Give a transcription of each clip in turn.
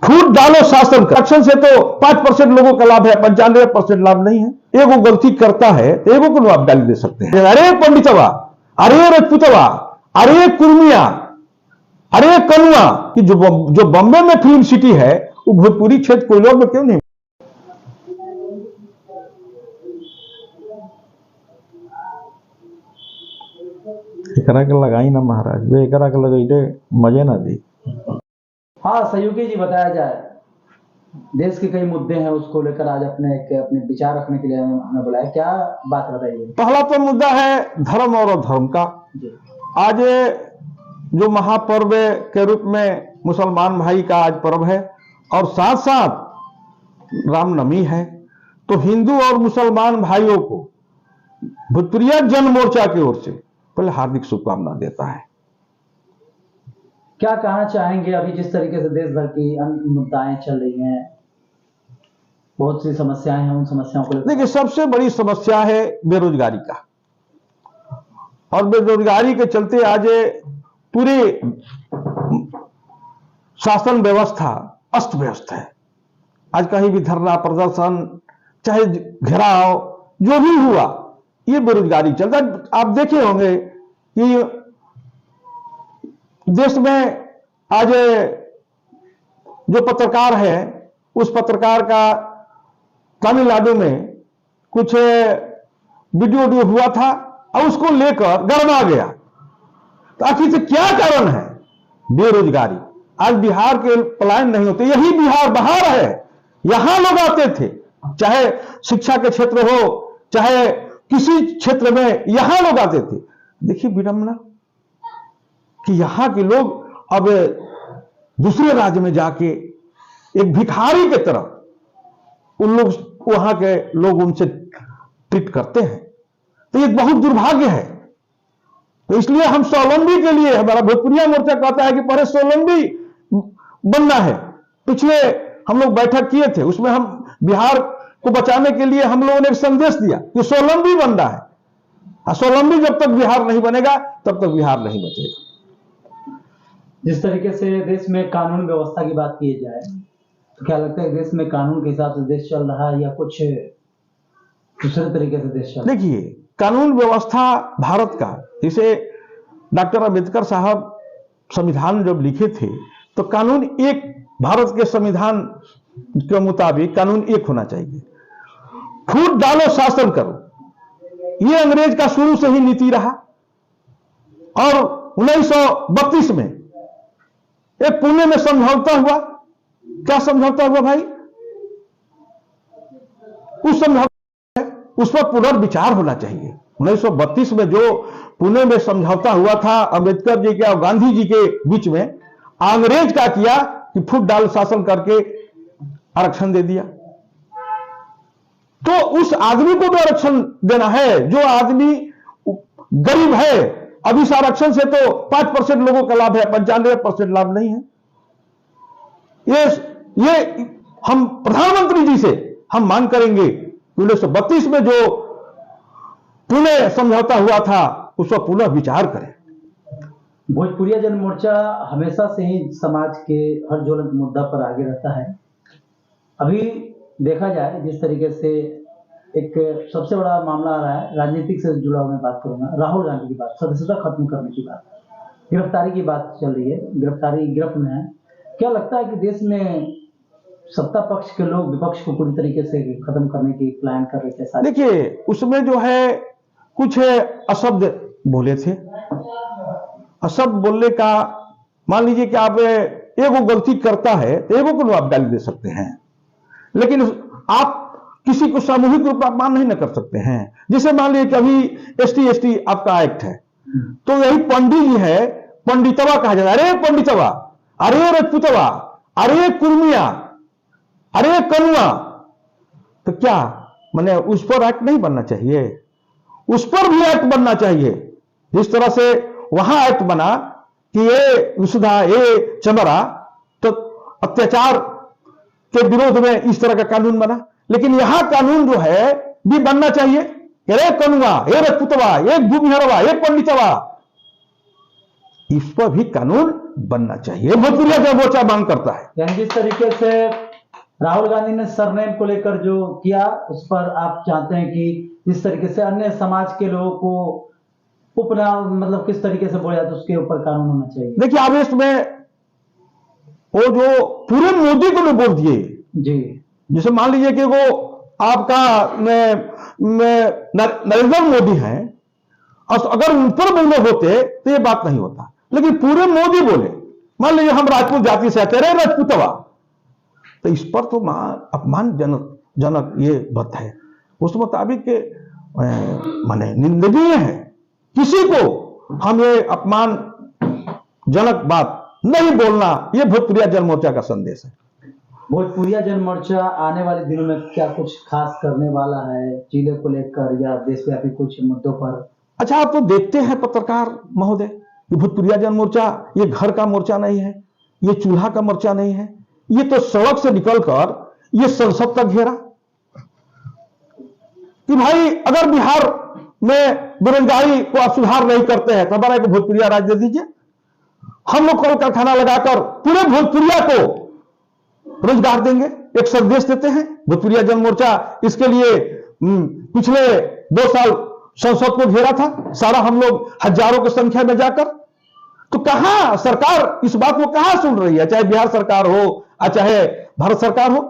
फूट डालो शासन का। एक्शन से तो 5% लोगों का लाभ है, 95% लाभ नहीं है। एगो गलती करता है तो एगो को लाभ डाल दे सकते हैं। अरे पंडितवा, अरे रजपूतवा, अरे कुर्मिया, अरे कनुआ कि जो बॉम्बे में फिल्म सिटी है वो भोजपुरी क्षेत्र कोयलों में क्यों नहीं? एकरा के लगाई ना महाराज, वे एकरा के लगाई मजे ना दी। हाँ सहयोगी जी, बताया जाए देश के कई मुद्दे हैं, उसको लेकर आज अपने विचार रखने के लिए हमें बुलाया। क्या बात बताइए? पहला तो मुद्दा है धर्म और अधर्म का। आज जो महापर्व के रूप में मुसलमान भाई का आज पर्व है और साथ साथ रामनवमी है, तो हिंदू और मुसलमान भाइयों को भोजपुरिया जन मोर्चा की ओर से पहले हार्दिक शुभकामना देता है। क्या कहना चाहेंगे अभी जिस तरीके से देश भर की अन्य मुद्दाएं चल रही हैं, बहुत सी समस्याएं हैं, उन समस्याओं को देखिए, सबसे बड़ी समस्या है बेरोजगारी का, और बेरोजगारी के चलते आज पूरी शासन व्यवस्था अस्त व्यस्त है। आज कहीं भी धरना प्रदर्शन चाहे घेराव जो भी हुआ, ये बेरोजगारी चलता है। आप देखे होंगे कि देश में आज जो पत्रकार है, उस पत्रकार का तमिलनाडु में कुछ वीडियो हुआ था और उसको लेकर गरमा गया। तो आखिर से क्या कारण है? बेरोजगारी। आज बिहार के पलायन नहीं होते, यही बिहार बाहर है, यहां लोग आते थे, चाहे शिक्षा के क्षेत्र हो चाहे किसी क्षेत्र में, यहां लोग आते थे। देखिए विडंबना कि यहां के लोग अब दूसरे राज्य में जाके एक भिखारी की तरह उन लोग, वहां के लोग उनसे ट्रीट करते हैं। तो ये बहुत दुर्भाग्य है। तो इसलिए हम स्वावलंबी के लिए, हमारा भोजपुरिया मोर्चा कहता है कि पहले स्वावलंबी बनना है। पिछले हम लोग बैठक किए थे, उसमें हम बिहार को बचाने के लिए हम लोगों ने एक संदेश दिया कि स्वावलंबी बनना है। स्वावलंबी जब तक बिहार नहीं बनेगा तब तक बिहार नहीं बचेगा। जिस तरीके से देश में कानून व्यवस्था की बात की जाए, तो क्या लगता है देश में कानून के हिसाब से देश चल रहा है या कुछ दूसरे तरीके से देश चल रहा है? देखिए, कानून व्यवस्था भारत का, जिसे डॉक्टर अंबेडकर साहब संविधान जब लिखे थे तो कानून एक, भारत के संविधान के मुताबिक कानून एक होना चाहिए। फूट डालो शासन करो, यह अंग्रेज का शुरू से ही नीति रहा। और 1932 में एक पुणे में समझौता हुआ। क्या समझौता हुआ भाई? उस समझौता, उस पर पुनर्विचार होना चाहिए। 1932 में जो पुणे में समझौता हुआ था अंबेडकर जी के और गांधी जी के बीच में, अंग्रेज क्या किया कि फूट डाल शासन करके आरक्षण दे दिया। तो उस आदमी को भी आरक्षण देना है जो आदमी गरीब है। अब इस आरक्षण से तो 5% लोगों का लाभ है, 95% लाभ नहीं है। ये हम प्रधानमंत्री जी से हम मांग करेंगे 1932 में जो पुणे समझौता हुआ था उस पर पुनः विचार करें। भोजपुरिया जन मोर्चा हमेशा से ही समाज के हर ज्वलंत मुद्दा पर आगे रहता है। अभी देखा जाए जिस तरीके से एक सबसे बड़ा मामला आ रहा है, राजनीतिक से जुड़ा हुआ मैं बात करूंगा, राहुल गांधी की बात, सदस्यता खत्म करने की बात, गिरफ्तारी की बात चल रही है, गिरफ्त में है। क्या लगता है कि देश में सत्ता पक्ष के लोग विपक्ष को पूरी तरीके से खत्म करने की प्लान कर रहे थे? देखिए, उसमें जो है कुछ अशब्द बोले थे। अशब्द बोलने का, मान लीजिए कि आप एगो गलती करता है तो एगो को आप डाल दे सकते हैं, लेकिन आप किसी को सामूहिक रूप में अपमान नहीं न कर सकते हैं। जैसे मान लीजिए कि अभी एसटी आपका एक्ट है, तो यही पंडित जी है, पंडितवा कहा जाता है। अरे पंडितवा, अरे रजपूतवा, अरे कुर्मिया, अरे कनुआ, तो क्या माने उस पर एक्ट नहीं बनना चाहिए? उस पर भी एक्ट बनना चाहिए। जिस तरह से वहां एक्ट बना कि ये विशुद्धा, ये चमरा, तो अत्याचार के विरोध में इस तरह का कानून बना, लेकिन यहां कानून जो है भी बनना चाहिए। ये कनुआ, ये रजपूतवा, ये भूमिहरवा, ये पंडितवा, इस पर भी कानून बनना चाहिए, भोजपुरिया जन मोर्चा मांग करता है। यानी जिस तरीके से राहुल गांधी ने सरनेम को लेकर जो किया, उस पर आप चाहते हैं कि जिस तरीके से अन्य समाज के लोगों को उपनाम मतलब किस तरीके से बोला जाए तो उसके ऊपर कानून होना चाहिए। देखिए आवेश में वो जो पूरे मोदी को बोल दिए जी, जैसे मान लीजिए कि वो आपका नरेंद्र मोदी हैं, और अगर उन पर बोले होते तो ये बात नहीं होता, लेकिन पूरे मोदी बोले। मान लीजिए हम राजपूत जाति से आते रहे राजपूतवा, तो इस पर तो अपमानजनक ये बात है। उस मुताबिक माने निंदनीय है, किसी को हम ये अपमानजनक बात नहीं बोलना, ये भोजपुरिया जन मोर्चा का संदेश है। भोजपुरिया जन मोर्चा आने वाले दिनों में क्या कुछ खास करने वाला है जिले को लेकर या देशव्यापी कुछ मुद्दों पर? अच्छा, आप तो देखते हैं पत्रकार महोदय कि भोजपुरिया जन मोर्चा ये घर का मोर्चा नहीं है, ये चूल्हा का मोर्चा नहीं है, ये तो सड़क से निकलकर ये संसद तक घेरा कि भाई अगर बिहार में बेरोजगारी को आप सुधार नहीं करते हैं तो हमारा एक भोजपुरिया राज्य दे दीजिए। हम लोग कल कारखाना लगाकर पूरे भोजपुरिया को रोजगार देंगे, एक संदेश देते हैं। भोजपुरिया जन मोर्चा इसके लिए पिछले 2 साल संसद को घेरा था, सारा हम लोग हजारों की संख्या में जाकर। तो कहां सरकार इस बात को कहां सुन रही है, चाहे बिहार सरकार हो या चाहे भारत सरकार हो।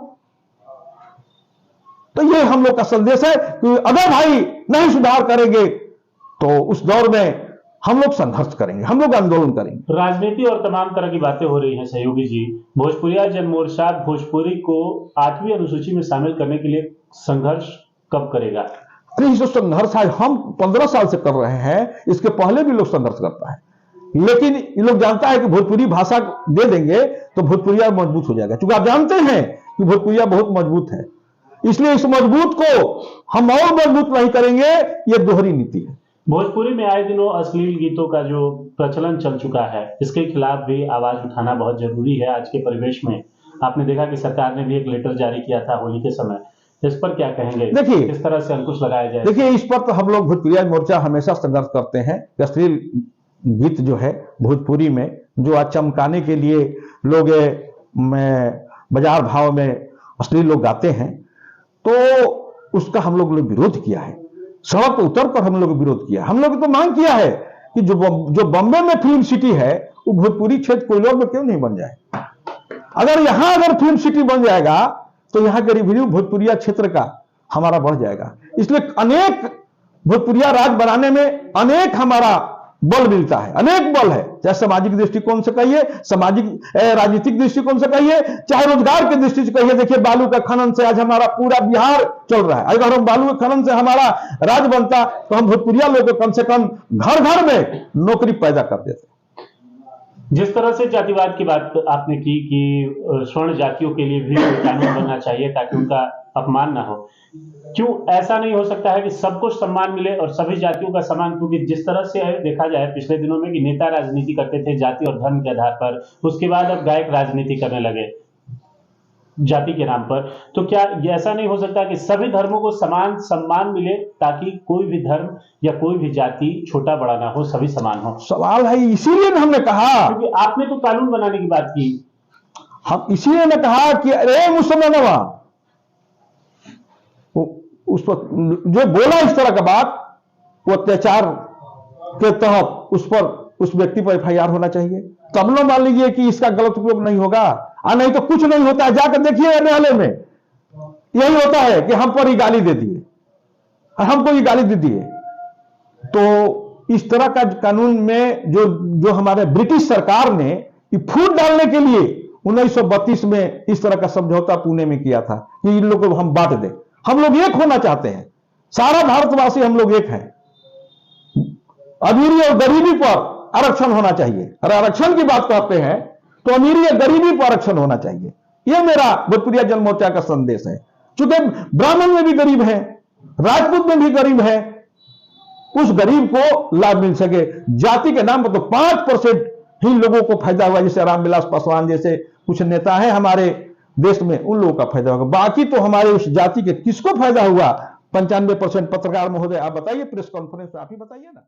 तो ये हम लोग का संदेश है कि अगर भाई नहीं सुधार करेंगे तो उस दौर में हम लोग संघर्ष करेंगे, हम लोग आंदोलन करेंगे। राजनीति और तमाम तरह की बातें हो रही हैं सहयोगी जी, भोजपुरिया जन मोर्चा भोजपुरी को 8वीं अनुसूची में शामिल करने के लिए संघर्ष कब करेगा? अरे जो संघर्ष है हम 15 साल से कर रहे हैं, इसके पहले भी लोग संघर्ष करता है, लेकिन ये लोग जानता है कि भोजपुरी भाषा दे देंगे तो भोजपुरिया मजबूत हो जाएगा। क्योंकि आप जानते हैं कि भोजपुरिया बहुत मजबूत है, इसलिए इस मजबूत को हम और मजबूत नहीं करेंगे, ये दोहरी नीति है। भोजपुरी में आए दिनों अश्लील गीतों का जो प्रचलन चल चुका है, इसके खिलाफ भी आवाज उठाना बहुत जरूरी है आज के परिवेश में। आपने देखा कि सरकार ने भी एक लेटर जारी किया था होली के समय, इस पर क्या कहेंगे? देखिए किस तरह से अंकुश लगाया जाए? देखिए इस पर तो हम लोग भोजपुरिया मोर्चा हमेशा संघर्ष करते हैं। अश्लील गीत जो है भोजपुरी में जो आज चमकाने के लिए लोग बाजार भाव में अश्लील लोग गाते हैं, तो उसका हम लोग विरोध किया है, सड़क पर उतर कर हम लोग विरोध किया। हम लोग तो मांग किया है कि जो बॉम्बे में फिल्म सिटी है वो भोजपुरी क्षेत्र कोयलोर में क्यों नहीं बन जाए। अगर फिल्म सिटी बन जाएगा तो यहाँ का रिवेन्यू भोजपुरिया क्षेत्र का हमारा बढ़ जाएगा। इसलिए अनेक भोजपुरिया राज्य बनाने में अनेक हमारा बल मिलता है, अनेक बल है, चाहे सामाजिक दृष्टिकोण से कहिए, सामाजिक राजनीतिक दृष्टिकोण से कहिए, चाहे रोजगार की दृष्टि से कहिए। देखिए बालू का खनन से आज हमारा पूरा बिहार चल रहा है। अगर हम बालू के खनन से हमारा राज्य बनता तो हम भोजपुरिया लोग कम से कम घर घर में नौकरी पैदा कर देते। जिस तरह से जातिवाद की बात आपने की कि स्वर्ण जातियों के लिए भी कानून बनना चाहिए ताकि उनका अपमान ना हो, क्यों ऐसा नहीं हो सकता है कि सबको सम्मान मिले और सभी जातियों का सम्मान? क्योंकि जिस तरह से देखा जाए पिछले दिनों में कि नेता राजनीति करते थे जाति और धर्म के आधार पर, उसके बाद अब गायक राजनीति करने लगे जाति के नाम पर, तो क्या ये ऐसा नहीं हो सकता कि सभी धर्मों को समान सम्मान मिले ताकि कोई भी धर्म या कोई भी जाति छोटा बड़ा ना हो, सभी समान हो? सवाल है, इसीलिए हमने कहा, क्योंकि आपने तो कानून बनाने की बात की, हम इसीलिए ने कहा कि अरे मुसलमानवा उस पर जो बोला इस तरह का बात, वो अत्याचार के तहत उस व्यक्ति पर FIR होना चाहिए। तब लोग मान लीजिए कि इसका गलत उपयोग नहीं होगा, और नहीं तो कुछ नहीं होता है। जाकर देखिए न्यायालय में यही होता है कि हम पर ही गाली दे दिए, हमको ही गाली दे दिए। तो इस तरह का कानून में जो हमारे ब्रिटिश सरकार ने फूट डालने के लिए 1932 में इस तरह का समझौता पुणे में किया था कि इन लोगों को हम बांट दें। हम लोग एक होना चाहते हैं, सारा भारतवासी हम लोग एक हैं। अमीरी और गरीबी पर आरक्षण होना चाहिए। अगर आरक्षण की बात करते हैं तो अमीरी और गरीबी पर आरक्षण होना चाहिए। यह मेरा भोजपुरिया जन मोर्चा का संदेश है। चूंकि ब्राह्मण में भी गरीब है, राजपूत में भी गरीब है, उस गरीब को लाभ मिल सके। जाति के नाम पर तो 5% ही लोगों को फायदा हुआ, जैसे रामविलास पासवान जैसे कुछ नेता हैं हमारे देश में, उन लोगों का फायदा होगा। बाकी तो हमारे उस जाति के किसको फायदा हुआ? 95% पत्रकार महोदय आप बताइए, प्रेस कॉन्फ्रेंस में आप ही बताइए ना।